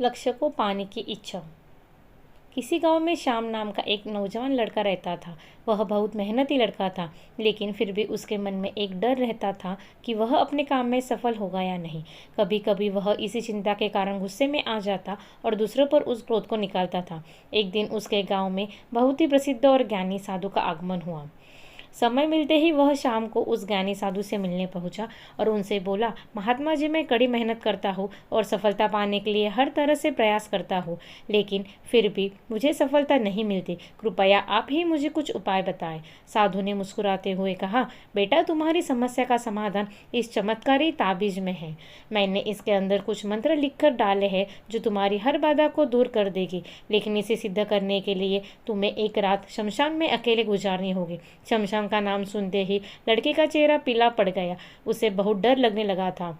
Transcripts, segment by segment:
लक्ष्य को पाने की इच्छा। किसी गांव में श्याम नाम का एक नौजवान लड़का रहता था। वह बहुत मेहनती लड़का था, लेकिन फिर भी उसके मन में एक डर रहता था कि वह अपने काम में सफल होगा या नहीं। कभी कभी वह इसी चिंता के कारण गुस्से में आ जाता और दूसरों पर उस क्रोध को निकालता था। एक दिन उसके गांव में बहुत ही प्रसिद्ध और ज्ञानी साधु का आगमन हुआ। समय मिलते ही वह शाम को उस ज्ञानी साधु से मिलने पहुंचा और उनसे बोला, महात्मा जी, मैं कड़ी मेहनत करता हूँ और सफलता पाने के लिए हर तरह से प्रयास करता हूँ, लेकिन फिर भी मुझे सफलता नहीं मिलती। कृपया आप ही मुझे कुछ उपाय बताएं। साधु ने मुस्कुराते हुए कहा, बेटा, तुम्हारी समस्या का समाधान इस चमत्कारी ताबीज में है। मैंने इसके अंदर कुछ मंत्र लिखकर डाले हैं जो तुम्हारी हर बाधा को दूर कर देगी, लेकिन इसे सिद्ध करने के लिए तुम्हें एक रात शमशान में अकेले गुजारनी होगी। शमशान का नाम सुनते ही लड़के का चेहरा पीला पड़ गया। उसे बहुत डर लगने लगा था।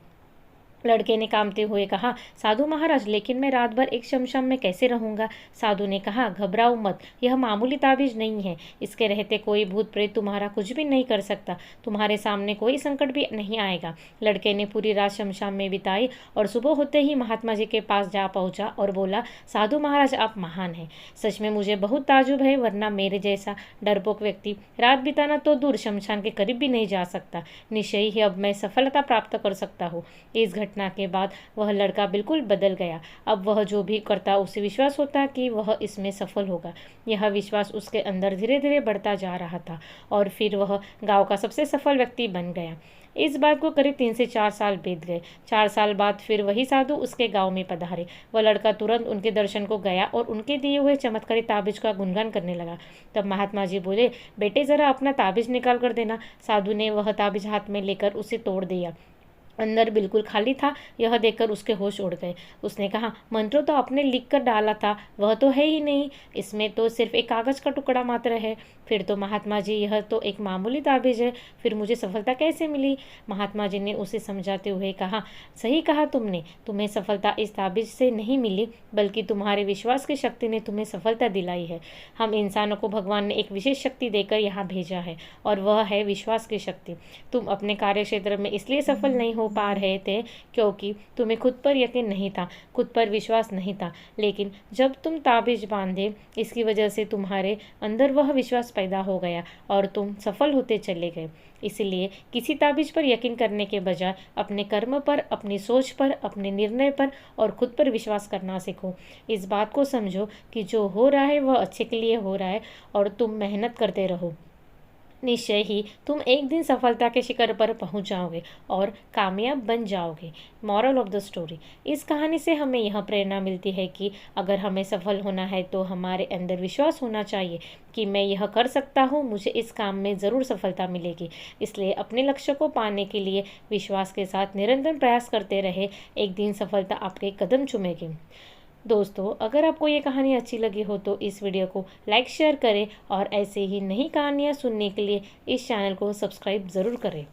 लड़के ने कांपते हुए कहा, साधु महाराज, लेकिन मैं रात भर एक शमशान में कैसे रहूंगा? साधु ने कहा, घबराओ मत, यह मामूली ताबीज नहीं है। इसके रहते कोई भूत प्रेत तुम्हारा कुछ भी नहीं कर सकता। तुम्हारे सामने कोई संकट भी नहीं आएगा। लड़के ने पूरी रात शमशान में बिताई और सुबह होते ही महात्मा जी के पास जा पहुंचा और बोला, साधु महाराज, आप महान हैं। सच में मुझे बहुत ताजुब है, वरना मेरे जैसा डरपोक व्यक्ति रात बिताना तो दूर शमशान के करीब भी नहीं जा सकता। निश्चय ही अब मैं सफलता प्राप्त कर सकता हूँ। इस घटना के बाद वह लड़का बिल्कुल बदल गया। अब वह जो भी करता उसे विश्वास होता कि वह इसमें सफल होगा। यह विश्वास उसके अंदर धीरे धीरे बढ़ता जा रहा था और फिर वह गांव का सबसे सफल व्यक्ति बन गया। इस बात को करीब 3 से 4 साल बीत गए। 4 साल बाद फिर वही साधु उसके गांव में पधारे। वह लड़का तुरंत उनके दर्शन को गया और उनके दिए हुए चमत्कारी ताबीज का गुणगान करने लगा। तब महात्मा जी बोले, बेटे, जरा अपना ताबीज निकाल कर देना। साधु ने वह ताबीज हाथ में लेकर उसे तोड़ दिया। अंदर बिल्कुल खाली था। यह देखकर उसके होश उड़ गए। उसने कहा, मंत्र तो आपने लिख कर डाला था, वह तो है ही नहीं। इसमें तो सिर्फ एक कागज का टुकड़ा मात्र है। फिर तो महात्मा जी, यह तो एक मामूली ताबीज है, फिर मुझे सफलता कैसे मिली? महात्मा जी ने उसे समझाते हुए कहा, सही कहा तुमने। तुम्हें सफलता इस ताबीज से नहीं मिली, बल्कि तुम्हारे विश्वास की शक्ति ने तुम्हें सफलता दिलाई है। हम इंसानों को भगवान ने एक विशेष शक्ति देकर यहाँ भेजा है, और वह है विश्वास की शक्ति। तुम अपने कार्य क्षेत्र में इसलिए सफल नहीं हो पा रहे थे क्योंकि तुम्हें खुद पर यकीन नहीं था, खुद पर विश्वास नहीं था। लेकिन जब तुम ताबीज बांधे, इसकी वजह से तुम्हारे अंदर वह विश्वास पैदा हो गया और तुम सफल होते चले गए। इसलिए किसी ताबीज पर यकीन करने के बजाय अपने कर्म पर, अपनी सोच पर, अपने निर्णय पर और खुद पर विश्वास करना सीखो। इस बात को समझो कि जो हो रहा है वह अच्छे के लिए हो रहा है और तुम मेहनत करते रहो। निश्चय ही तुम एक दिन सफलता के शिखर पर पहुंच जाओगे और कामयाब बन जाओगे। मॉरल ऑफ द स्टोरी, इस कहानी से हमें यह प्रेरणा मिलती है कि अगर हमें सफल होना है तो हमारे अंदर विश्वास होना चाहिए कि मैं यह कर सकता हूँ, मुझे इस काम में ज़रूर सफलता मिलेगी। इसलिए अपने लक्ष्य को पाने के लिए विश्वास के साथ निरंतर प्रयास करते रहे। एक दिन सफलता आपके कदम चूमेगी। दोस्तों, अगर आपको ये कहानी अच्छी लगी हो तो इस वीडियो को लाइक शेयर करें और ऐसे ही नई कहानियाँ सुनने के लिए इस चैनल को सब्सक्राइब ज़रूर करें।